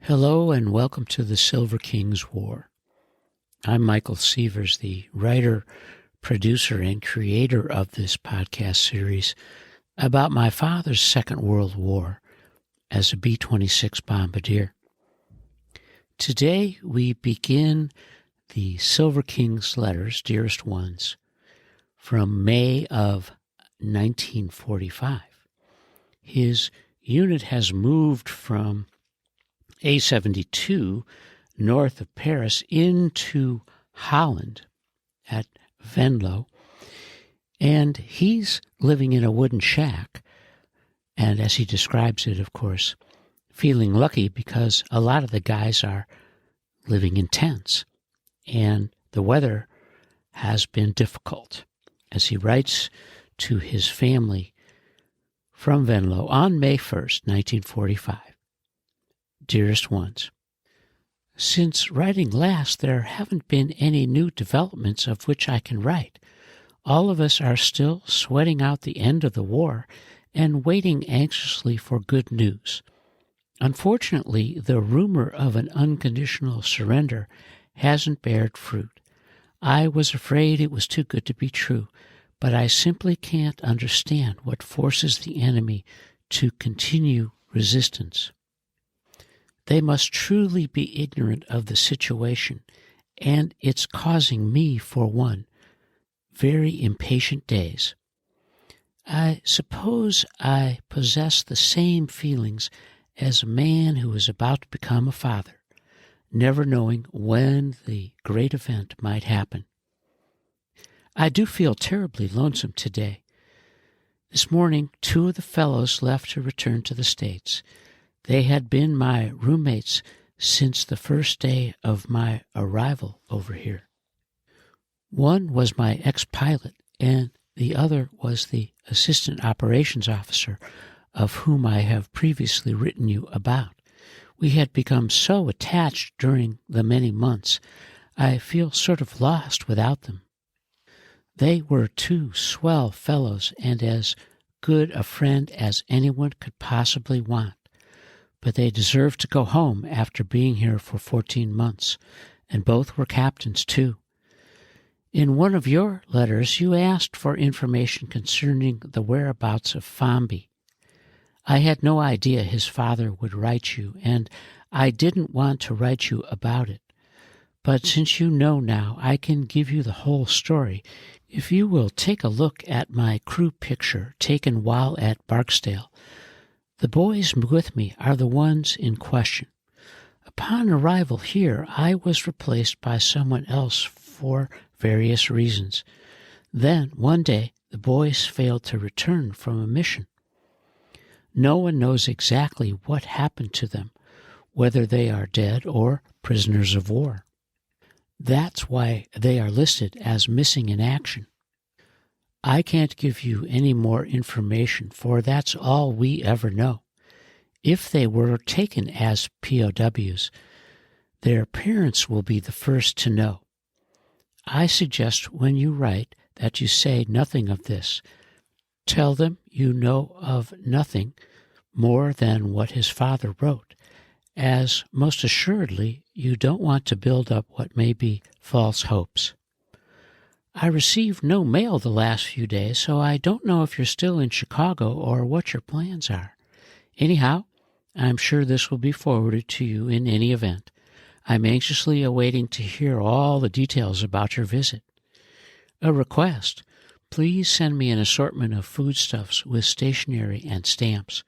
Hello and welcome to the Silver King's War. I'm Michael Sievers, the writer, producer, and creator of this podcast series about my father's Second World War as a B-26 bombardier. Today we begin the Silver King's letters, Dearest Ones, from May of 1945. His unit has moved from A-72 north of Paris into Holland at Venlo, and he's living in a wooden shack, and as he describes it, of course, feeling lucky because a lot of the guys are living in tents, and the weather has been difficult, as he writes to his family from Venlo on May 1st, 1945. Dearest Ones, since writing last, there haven't been any new developments of which I can write. All of us are still sweating out the end of the war and waiting anxiously for good news. Unfortunately, the rumor of an unconditional surrender hasn't bared fruit. I was afraid it was too good to be true, but I simply can't understand what forces the enemy to continue resistance. They must truly be ignorant of the situation, and it's causing me, for one, very impatient days. I suppose I possess the same feelings as a man who is about to become a father, never knowing when the great event might happen. I do feel terribly lonesome today. This morning, 2 of the fellows left to return to the States. They had been my roommates since the first day of my arrival over here. One was my ex-pilot, and the other was the assistant operations officer of whom I have previously written you about. We had become so attached during the many months, I feel sort of lost without them. They were 2 swell fellows and as good a friend as anyone could possibly want. But they deserved to go home after being here for 14 months, and both were captains, too. In one of your letters, you asked for information concerning the whereabouts of Fomby. I had no idea his father would write you, and I didn't want to write you about it. But since you know now, I can give you the whole story if you will take a look at my crew picture taken while at Barksdale. The boys with me are the ones in question. Upon arrival here, I was replaced by someone else for various reasons. Then, one day, the boys failed to return from a mission. No one knows exactly what happened to them, whether they are dead or prisoners of war. That's why they are listed as missing in action. I can't give you any more information, for that's all we ever know. If they were taken as POWs, their parents will be the first to know. I suggest when you write that you say nothing of this. Tell them you know of nothing more than what his father wrote, as most assuredly you don't want to build up what may be false hopes. I received no mail the last few days, so I don't know if you're still in Chicago or what your plans are. Anyhow, I'm sure this will be forwarded to you in any event. I'm anxiously awaiting to hear all the details about your visit. A request. Please send me an assortment of foodstuffs with stationery and stamps.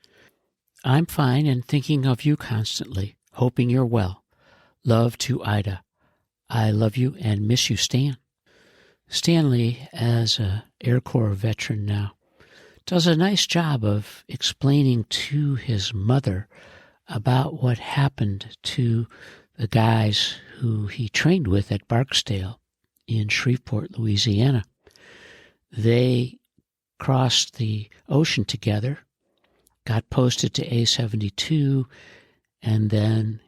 I'm fine and thinking of you constantly, hoping you're well. Love to Ida. I love you and miss you, Stan. Stanley, as an Air Corps veteran now, does a nice job of explaining to his mother about what happened to the guys who he trained with at Barksdale in Shreveport, Louisiana. They crossed the ocean together, got posted to A-72, and then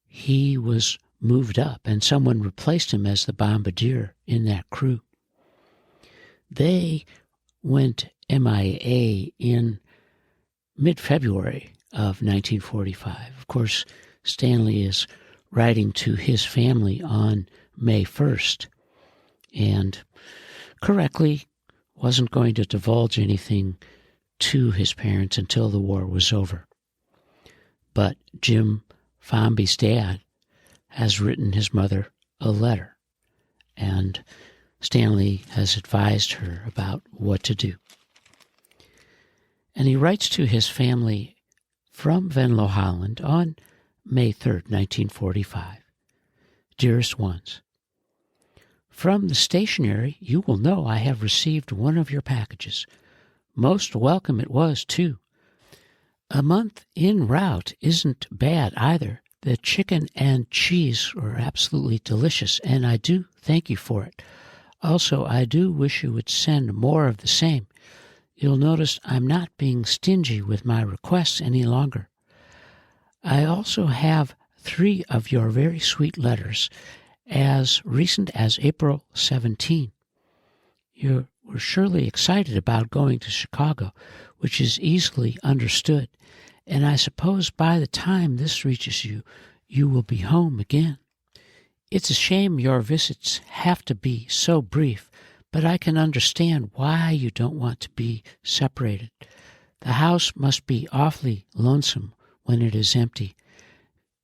he was moved up, and someone replaced him as the bombardier in that crew. They went MIA in mid-February of 1945. Of course, Stanley is writing to his family on May 1st and correctly wasn't going to divulge anything to his parents until the war was over. But Jim Fomby's dad has written his mother a letter, and Stanley has advised her about what to do. And he writes to his family from Venlo, Holland on May 3rd, 1945. Dearest Ones, from the stationery you will know I have received one of your packages. Most welcome it was, too. A month en route isn't bad either. The chicken and cheese were absolutely delicious, and I do thank you for it. Also, I do wish you would send more of the same. You'll notice I'm not being stingy with my requests any longer. I also have 3 of your very sweet letters, as recent as April 17. You were surely excited about going to Chicago, which is easily understood, and I suppose by the time this reaches you, you will be home again. It's a shame your visits have to be so brief, but I can understand why you don't want to be separated. The house must be awfully lonesome when it is empty.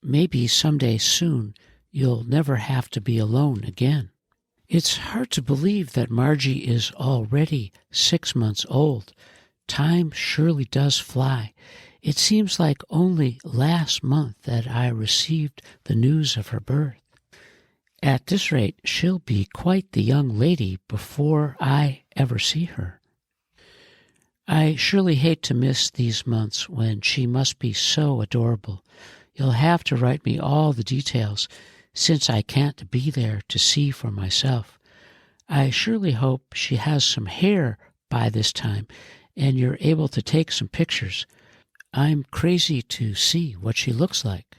Maybe someday soon you'll never have to be alone again. It's hard to believe that Margie is already 6 months old. Time surely does fly. It seems like only last month that I received the news of her birth. At this rate, she'll be quite the young lady before I ever see her. I surely hate to miss these months when she must be so adorable. You'll have to write me all the details, since I can't be there to see for myself. I surely hope she has some hair by this time, and you're able to take some pictures. I'm crazy to see what she looks like.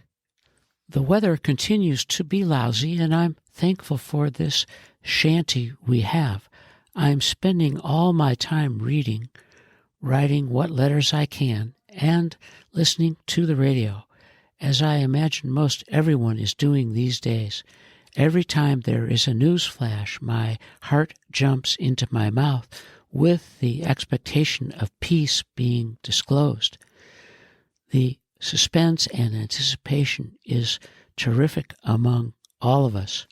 The weather continues to be lousy, and I'm thankful for this shanty we have. I'm spending all my time reading, writing what letters I can, and listening to the radio, as I imagine most everyone is doing these days. Every time there is a news flash, my heart jumps into my mouth with the expectation of peace being disclosed. The suspense and anticipation is terrific among all of us.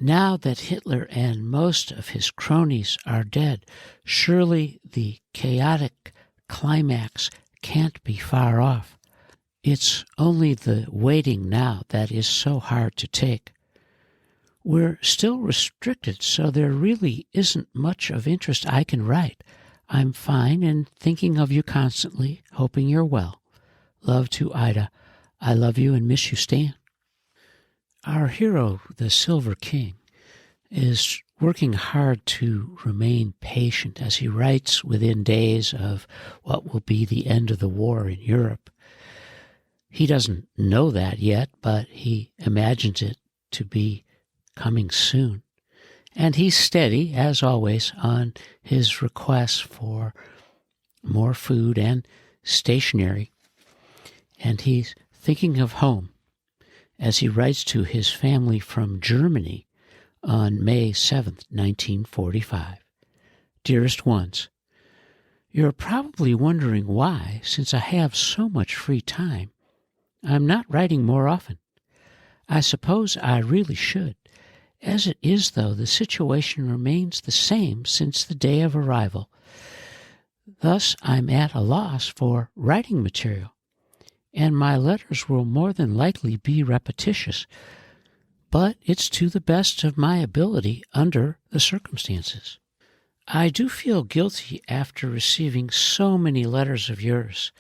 Now that Hitler and most of his cronies are dead, surely the chaotic climax can't be far off. It's only the waiting now that is so hard to take. We're still restricted, so there really isn't much of interest I can write. I'm fine and thinking of you constantly, hoping you're well. Love to Ida. I love you and miss you, Stan. Our hero, the Silver King, is working hard to remain patient as he writes within days of what will be the end of the war in Europe. He doesn't know that yet, but he imagines it to be coming soon. And he's steady, as always, on his requests for more food and stationery. And he's thinking of home as he writes to his family from Germany on May 7th, 1945. Dearest Ones, you're probably wondering why, since I have so much free time, I'm not writing more often. I suppose I really should. As it is, though, the situation remains the same since the day of arrival. Thus, I'm at a loss for writing material, and my letters will more than likely be repetitious, but it's to the best of my ability under the circumstances. I do feel guilty after receiving so many letters of yours.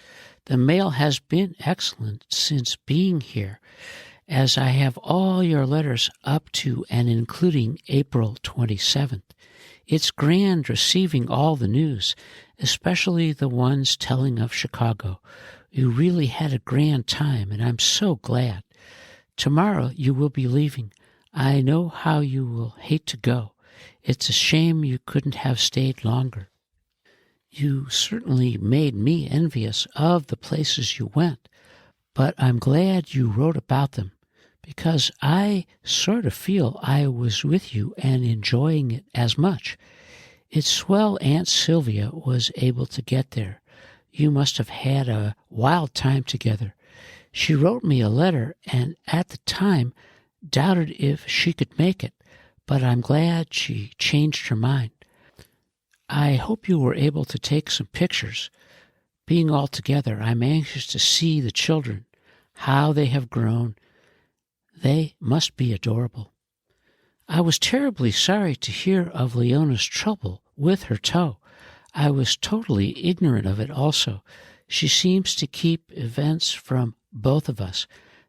The mail has been excellent since being here, as I have all your letters up to and including April 27th. It's grand receiving all the news, especially the ones telling of Chicago. You really had a grand time, and I'm so glad. Tomorrow you will be leaving. I know how you will hate to go. It's a shame you couldn't have stayed longer. You certainly made me envious of the places you went, but I'm glad you wrote about them, because I sort of feel I was with you and enjoying it as much. It's swell Aunt Sylvia was able to get there. You must have had a wild time together. She wrote me a letter, and at the time doubted if she could make it, but I'm glad she changed her mind. I hope you were able to take some pictures. Being all together, I'm anxious to see the children, how they have grown. They must be adorable. I was terribly sorry to hear of Leona's trouble with her toe. I was totally ignorant of it also. She seems to keep events from both of us.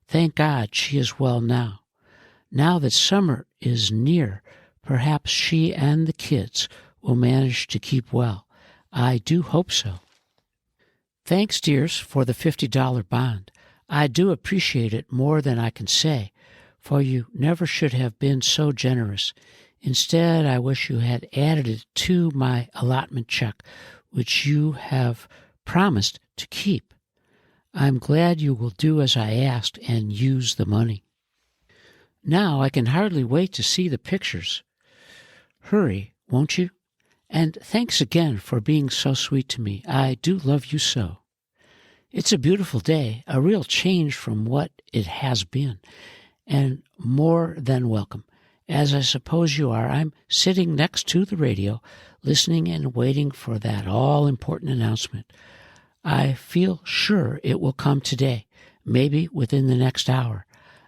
Thank God she is well now. Now that summer is near, perhaps she and the kids will manage to keep well. I do hope so. Thanks, dears, for the $50 bond. I do appreciate it more than I can say, for you never should have been so generous. Instead, I wish you had added it to my allotment check, which you have promised to keep. I'm glad you will do as I asked and use the money. Now I can hardly wait to see the pictures. Hurry, won't you? And thanks again for being so sweet to me. I do love you so. It's a beautiful day, a real change from what it has been, and more than welcome. As I suppose you are, I'm sitting next to the radio, listening and waiting for that all-important announcement. I feel sure it will come today, maybe within the next hour.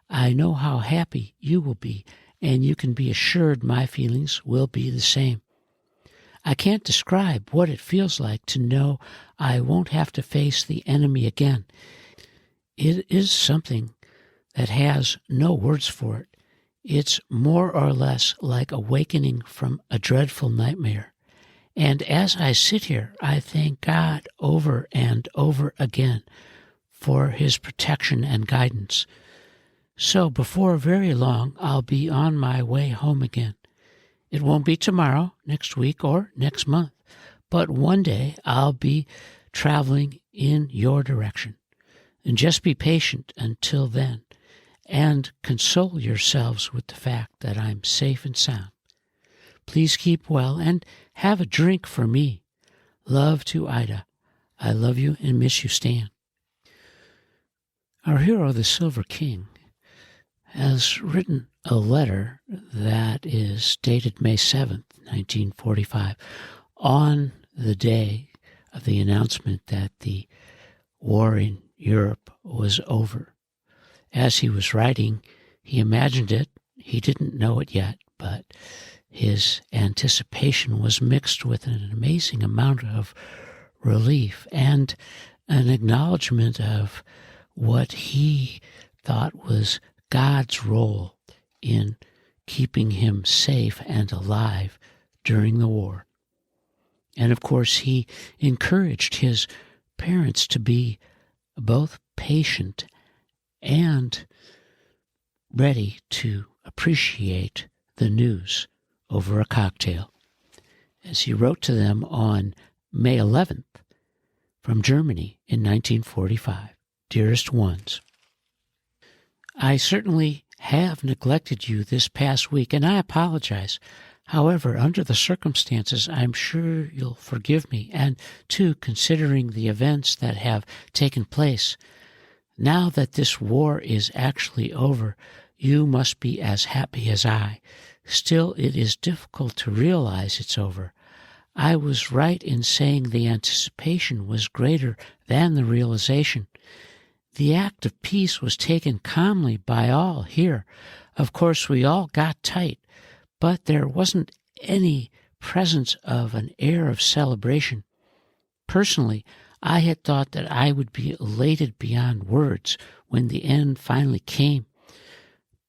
I know how happy you will be, and you can be assured my feelings will be the same. I can't describe what it feels like to know I won't have to face the enemy again. It is something that has no words for it. It's more or less like awakening from a dreadful nightmare. And as I sit here, I thank God over and over again for his protection and guidance. So before very long, I'll be on my way home again. It won't be tomorrow, next week, or next month, but one day I'll be traveling in your direction. And just be patient until then, and console yourselves with the fact that I'm safe and sound. Please keep well and have a drink for me. Love to Ida. I love you and miss you, Stan. Our hero, the Silver King, has written a letter that is dated May 7th, 1945, on the day of the announcement that the war in Europe was over. As he was writing, he imagined it. He didn't know it yet, but his anticipation was mixed with an amazing amount of relief and an acknowledgement of what he thought was God's role in keeping him safe and alive during the war. And of course, he encouraged his parents to be both patient and ready to appreciate the news over a cocktail, as he wrote to them on May 11th from Germany in 1945. Dearest Ones, I certainly have neglected you this past week, and I apologize. However, under the circumstances, I'm sure you'll forgive me, and too, considering the events that have taken place. Now that this war is actually over, you must be as happy as I. Still, it is difficult to realize it's over. I was right in saying the anticipation was greater than the realization. The act of peace was taken calmly by all here. Of course, we all got tight, but there wasn't any presence of an air of celebration. Personally, I had thought that I would be elated beyond words when the end finally came.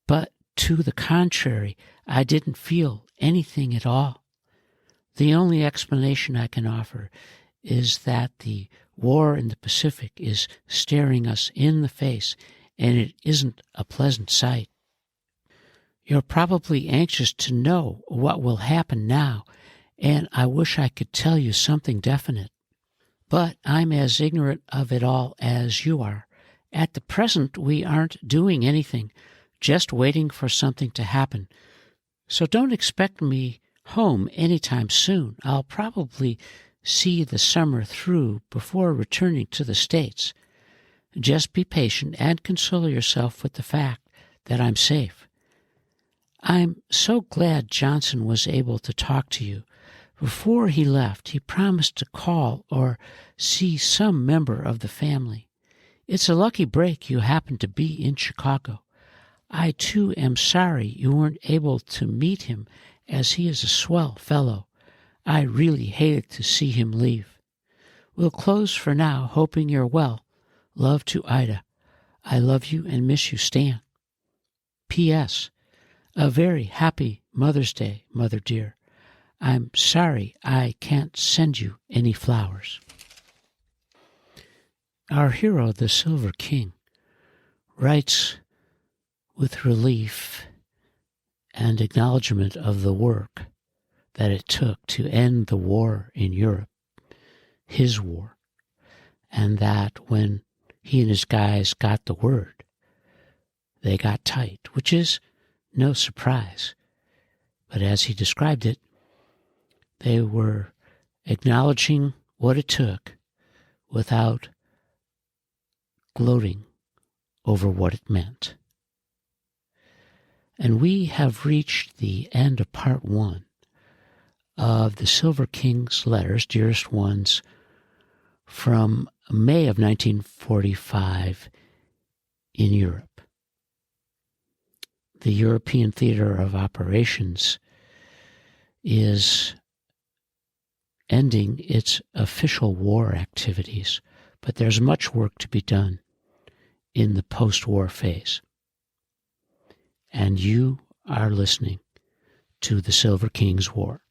But to the contrary, I didn't feel anything at all. The only explanation I can offer is that the war in the Pacific is staring us in the face, and it isn't a pleasant sight. You're probably anxious to know what will happen now, and I wish I could tell you something definite. But I'm as ignorant of it all as you are, At the present, we aren't doing anything, just waiting for something to happen. So don't expect me home anytime soon. I'll probably see the summer through before returning to the States. Just be patient and console yourself with the fact that I'm safe. I'm so glad Johnson was able to talk to you. Before he left, he promised to call or see some member of the family. It's a lucky break you happen to be in Chicago. I, too, am sorry you weren't able to meet him, as he is a swell fellow. I really hated to see him leave. We'll close for now, hoping you're well. Love to Ida. I love you and miss you, Stan. P.S. A very happy Mother's Day, Mother dear. I'm sorry I can't send you any flowers. Our hero, the Silver King, writes with relief and acknowledgement of the work that it took to end the war in Europe, his war, and that when he and his guys got the word, they got tight, which is no surprise. But as he described it, they were acknowledging what it took without gloating over what it meant. And we have reached the end of part 1 of the Silver King's letters, Dearest Ones, from May of 1945 in Europe. The European Theater of Operations is ending its official war activities, but there's much work to be done in the post-war phase. And you are listening to the Silver King's War.